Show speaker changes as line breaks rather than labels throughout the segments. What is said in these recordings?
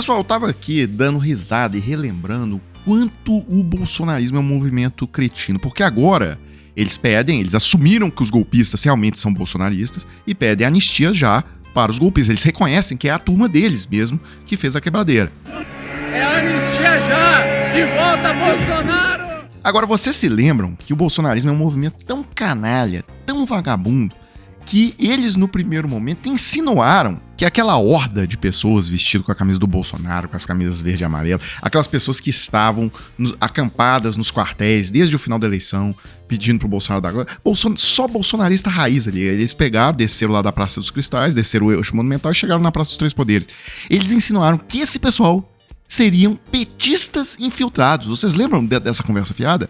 pessoal, eu tava aqui dando risada e relembrando o quanto o bolsonarismo é um movimento cretino, porque agora eles assumiram que os golpistas realmente são bolsonaristas e pedem anistia já para os golpistas. Eles reconhecem que é a turma deles mesmo que fez a quebradeira.
É anistia já! E volta Bolsonaro!
Agora, vocês se lembram que o bolsonarismo é um movimento tão canalha, tão vagabundo, que eles, no primeiro momento, insinuaram que aquela horda de pessoas vestidas com a camisa do Bolsonaro, com as camisas verde e amarelo, aquelas pessoas que estavam acampadas nos quartéis desde o final da eleição, pedindo pro Bolsonaro dar agora, só bolsonarista raiz ali. Eles pegaram, desceram lá da Praça dos Cristais, desceram o eixo monumental e chegaram na Praça dos Três Poderes. Eles insinuaram que esse pessoal seriam petistas infiltrados. Vocês lembram dessa conversa fiada?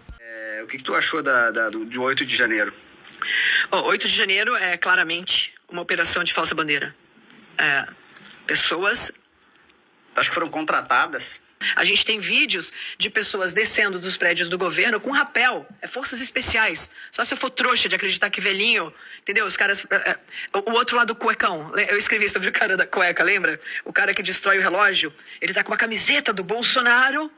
O que tu achou de 8 de janeiro?
8 de janeiro é claramente uma operação de falsa bandeira. Pessoas...
Acho que foram contratadas.
A gente tem vídeos de pessoas descendo dos prédios do governo com rapel. Forças especiais. Só se eu for trouxa de acreditar que velhinho... Entendeu? Os caras... O outro lado do cuecão. Eu escrevi sobre o cara da cueca, lembra? O cara que destrói o relógio. Ele tá com uma camiseta do Bolsonaro...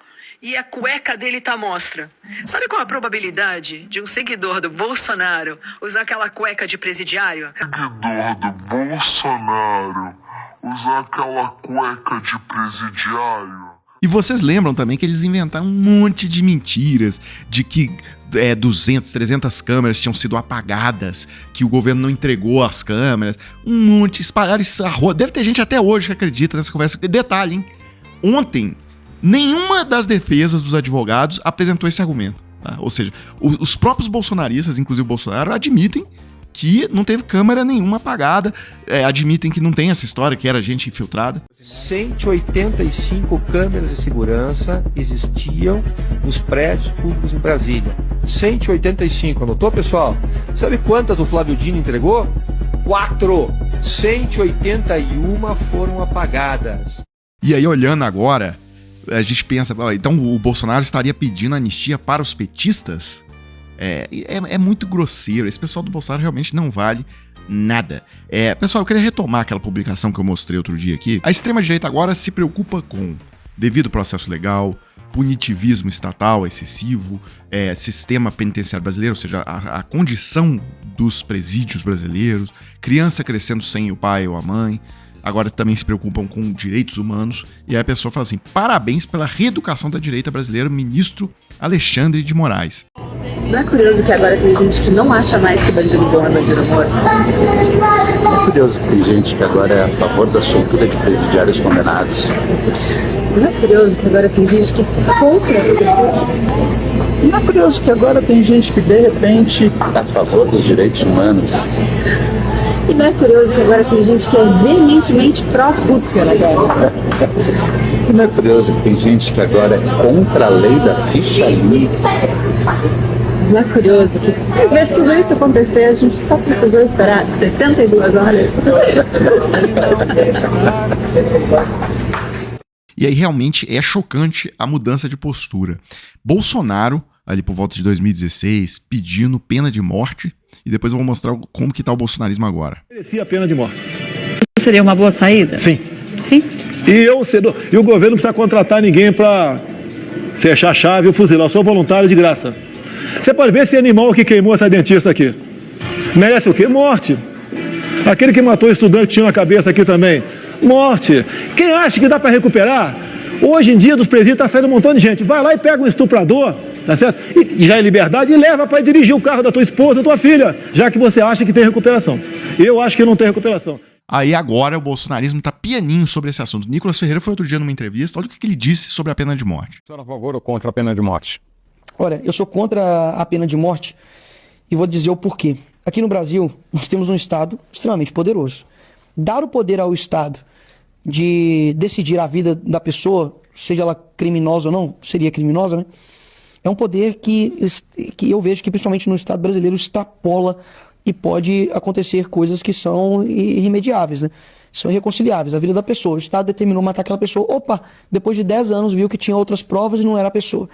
E a cueca dele tá à mostra. Sabe qual a probabilidade de um seguidor do Bolsonaro usar aquela cueca de presidiário?
Seguidor do Bolsonaro usar aquela cueca de presidiário.
E vocês lembram também que eles inventaram um monte de mentiras, de que 200, 300 câmeras tinham sido apagadas, que o governo não entregou as câmeras, um monte, espalharam isso à rua. Deve ter gente até hoje que acredita nessa conversa. Detalhe, hein? Ontem, nenhuma das defesas dos advogados apresentou esse argumento. Tá? Ou seja, os próprios bolsonaristas, inclusive o Bolsonaro, admitem que não teve câmera nenhuma apagada, admitem que não tem essa história, que era gente infiltrada.
185 câmeras de segurança existiam nos prédios públicos em Brasília. 185, anotou, pessoal? Sabe quantas o Flávio Dino entregou? 4! 181 foram apagadas.
E aí, olhando agora, a gente pensa, então o Bolsonaro estaria pedindo anistia para os petistas? É muito grosseiro. Esse pessoal do Bolsonaro realmente não vale nada. Pessoal, eu queria retomar aquela publicação que eu mostrei outro dia aqui. A extrema-direita agora se preocupa com devido processo legal, punitivismo estatal excessivo, sistema penitenciário brasileiro, ou seja, a condição dos presídios brasileiros, criança crescendo sem o pai ou a mãe. Agora também se preocupam com direitos humanos. E aí a pessoa fala assim: parabéns pela reeducação da direita brasileira, ministro Alexandre de Moraes.
Não é curioso que agora tem gente que não acha mais que bandido bom é bandido morto?
Não é curioso que tem gente que agora é a favor da soltura de presidiários condenados?
Não é curioso que agora tem gente que é contra?
Não é curioso que agora tem gente que de repente é a favor dos direitos humanos?
E não é curioso que agora tem gente que é veementemente pró-Rússia na guerra?
E não é curioso que tem gente que agora é contra a lei da ficha limpa?
Não é curioso que, pra ver tudo isso acontecer, a gente só precisou esperar 72 horas?
E aí realmente é chocante a mudança de postura. Bolsonaro, ali por volta de 2016, pedindo pena de morte. E depois eu vou mostrar como que tá o bolsonarismo agora.
Merecia a pena de morte.
Seria uma boa saída?
Sim.
Sim?
E o governo não precisa contratar ninguém para fechar a chave ou fuzilar. Eu sou voluntário de graça. Você pode ver esse animal que queimou essa dentista aqui. Merece o quê? Morte. Aquele que matou o estudante que tinha na cabeça aqui também. Morte. Quem acha que dá para recuperar? Hoje em dia dos presídios está saindo um montão de gente. Vai lá e pega um estuprador, tá certo? E já é liberdade e leva para dirigir o carro da tua esposa, da tua filha, já que você acha que tem recuperação. Eu acho que não tem recuperação.
Aí agora o bolsonarismo tá pianinho sobre esse assunto. Nicolas Ferreira foi outro dia numa entrevista, olha o que ele disse sobre a pena de morte.
Você é a favor ou contra a pena de morte?
Olha, eu sou contra a pena de morte e vou dizer o porquê. Aqui no Brasil, nós temos um Estado extremamente poderoso. Dar o poder ao Estado de decidir a vida da pessoa, seja ela criminosa ou não, seria criminosa, né? É um poder que eu vejo que, principalmente no Estado brasileiro, extrapola e pode acontecer coisas que são irremediáveis, né? São irreconciliáveis. A vida da pessoa. O Estado determinou matar aquela pessoa. Opa, depois de 10 anos viu que tinha outras provas e não era a pessoa.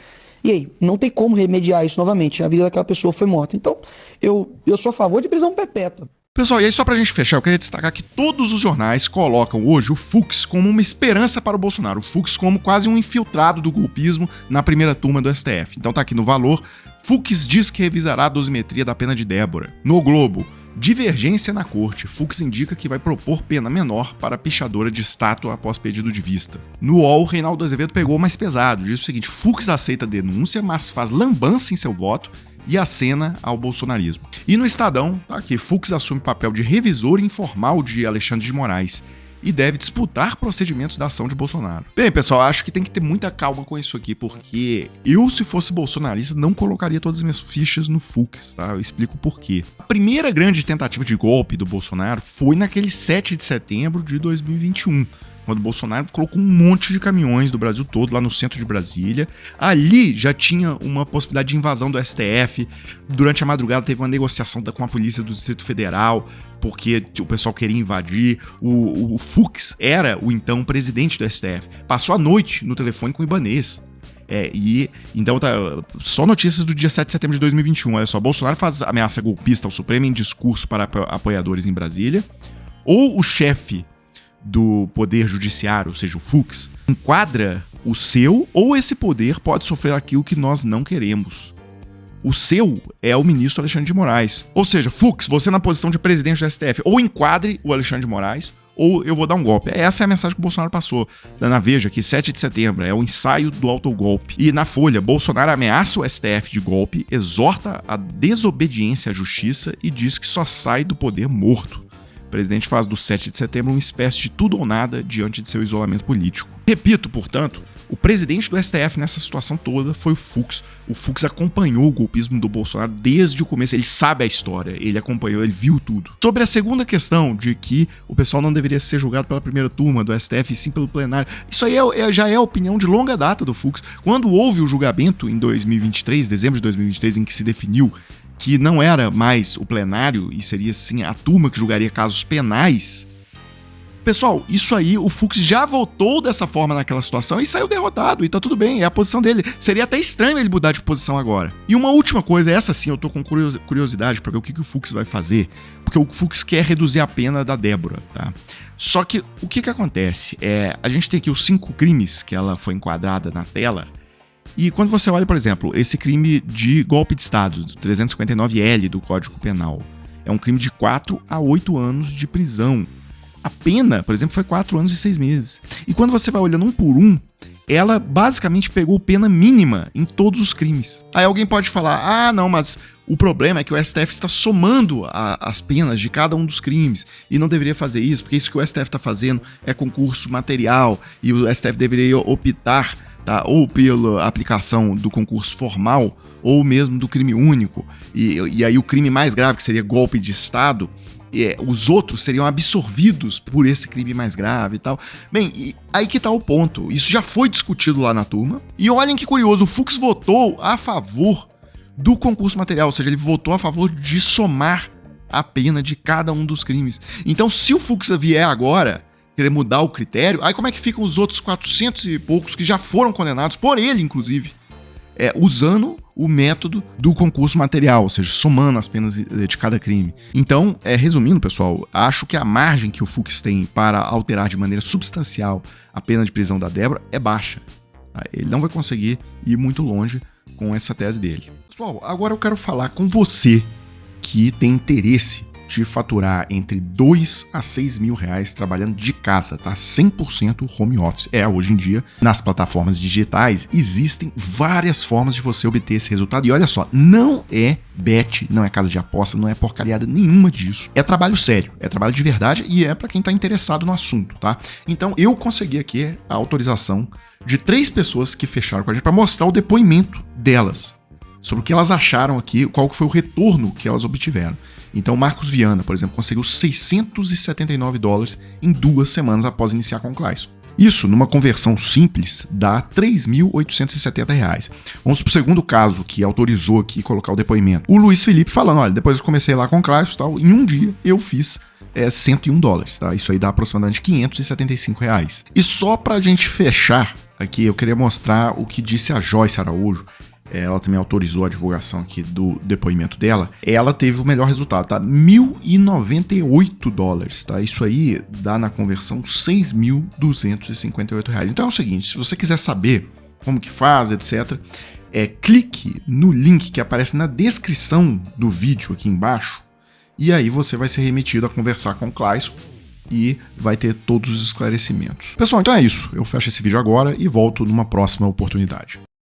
E aí? Não tem como remediar isso novamente. A vida daquela pessoa foi morta. Então, eu sou a favor de prisão perpétua.
Pessoal, e aí só pra gente fechar, eu queria destacar que todos os jornais colocam hoje o Fux como uma esperança para o Bolsonaro, o Fux como quase um infiltrado do golpismo na primeira turma do STF. Então tá aqui no Valor, Fux diz que revisará a dosimetria da pena de Débora. No Globo, divergência na corte, Fux indica que vai propor pena menor para pichadora de estátua após pedido de vista. No UOL, Reinaldo Azevedo pegou mais pesado, diz o seguinte: Fux aceita a denúncia, mas faz lambança em seu voto e acena ao bolsonarismo. E no Estadão, tá aqui, Fux assume papel de revisor informal de Alexandre de Moraes e deve disputar procedimentos da ação de Bolsonaro. Bem, pessoal, acho que tem que ter muita calma com isso aqui, porque eu, se fosse bolsonarista, não colocaria todas as minhas fichas no Fux, tá? Eu explico por quê. A primeira grande tentativa de golpe do Bolsonaro foi naquele 7 de setembro de 2021, quando o Bolsonaro colocou um monte de caminhões do Brasil todo lá no centro de Brasília. Ali já tinha uma possibilidade de invasão do STF. Durante a madrugada teve uma negociação com a polícia do Distrito Federal, porque o pessoal queria invadir. O Fux era o então presidente do STF. Passou a noite no telefone com o Ibanez. Então tá, só notícias do dia 7 de setembro de 2021. Olha só, Bolsonaro faz ameaça golpista ao Supremo em discurso para apoiadores em Brasília. Ou o chefe do Poder Judiciário, ou seja, o Fux, enquadra o seu, ou esse poder pode sofrer aquilo que nós não queremos. O seu é o ministro Alexandre de Moraes. Ou seja, Fux, você na posição de presidente do STF, ou enquadre o Alexandre de Moraes, ou eu vou dar um golpe. Essa é a mensagem que o Bolsonaro passou. Na Veja, que 7 de setembro é o ensaio do autogolpe. E na Folha, Bolsonaro ameaça o STF de golpe, exorta a desobediência à justiça e diz que só sai do poder morto. O presidente faz do 7 de setembro uma espécie de tudo ou nada diante de seu isolamento político. Repito, portanto, o presidente do STF nessa situação toda foi o Fux. O Fux acompanhou o golpismo do Bolsonaro desde o começo. Ele sabe a história, ele acompanhou, ele viu tudo. Sobre a segunda questão de que o pessoal não deveria ser julgado pela primeira turma do STF e sim pelo plenário, isso aí já é a opinião de longa data do Fux. Quando houve o julgamento em 2023, dezembro de 2023, em que se definiu que não era mais o plenário e seria sim a turma que julgaria casos penais, pessoal, isso aí o Fux já votou dessa forma naquela situação e saiu derrotado, e tá tudo bem, é a posição dele. Seria até estranho ele mudar de posição agora. E uma última coisa, essa sim eu tô com curiosidade pra ver o que o Fux vai fazer, porque o Fux quer reduzir a pena da Débora, tá? Só que o que acontece? A gente tem aqui os 5 crimes que ela foi enquadrada na tela. E quando você olha, por exemplo, esse crime de golpe de Estado, do 359L do Código Penal, é um crime de 4 a 8 anos de prisão. A pena, por exemplo, foi 4 anos e 6 meses. E quando você vai olhando um por um, ela basicamente pegou pena mínima em todos os crimes. Aí alguém pode falar, não, mas o problema é que o STF está somando as penas de cada um dos crimes e não deveria fazer isso, porque isso que o STF está fazendo é concurso material e o STF deveria optar, tá, ou pela aplicação do concurso formal ou mesmo do crime único. E aí o crime mais grave, que seria golpe de Estado, os outros seriam absorvidos por esse crime mais grave e tal. Bem, aí que tá o ponto. Isso já foi discutido lá na turma. E olhem que curioso, o Fux votou a favor do concurso material, ou seja, ele votou a favor de somar a pena de cada um dos crimes. Então, se o Fux vier agora querer mudar o critério, aí como é que ficam os outros 400 e poucos que já foram condenados, por ele inclusive, usando o método do concurso material, ou seja, somando as penas de cada crime. Então, resumindo, pessoal, acho que a margem que o Fux tem para alterar de maneira substancial a pena de prisão da Débora é baixa. Tá? Ele não vai conseguir ir muito longe com essa tese dele. Pessoal, agora eu quero falar com você que tem interesse de faturar entre 2 a 6 mil reais trabalhando de casa, tá? 100% home office. Hoje em dia, nas plataformas digitais, existem várias formas de você obter esse resultado. E olha só, não é bet, não é casa de aposta, não é porcariada nenhuma disso. É trabalho sério, é trabalho de verdade e é para quem tá interessado no assunto, tá? Então, eu consegui aqui a autorização de 3 pessoas que fecharam com a gente para mostrar o depoimento delas sobre o que elas acharam aqui, qual foi o retorno que elas obtiveram. Então, Marcos Viana, por exemplo, conseguiu $679 em 2 semanas após iniciar com o Clayson. Isso, numa conversão simples, dá R$ 3.870. Vamos pro segundo caso que autorizou aqui colocar o depoimento. O Luiz Felipe falando, olha, depois eu comecei lá com o Clayson e tal, em um dia eu fiz $101, tá? Isso aí dá aproximadamente R$ 575. E só pra gente fechar aqui, eu queria mostrar o que disse a Joyce Araújo. ela também autorizou a divulgação aqui do depoimento dela, ela teve o melhor resultado, tá? $1.098, tá? Isso aí dá na conversão R$6.258. Então é o seguinte, se você quiser saber como que faz, etc., clique no link que aparece na descrição do vídeo aqui embaixo, e aí você vai ser remetido a conversar com o Clayson e vai ter todos os esclarecimentos. Pessoal, então é isso. Eu fecho esse vídeo agora e volto numa próxima oportunidade.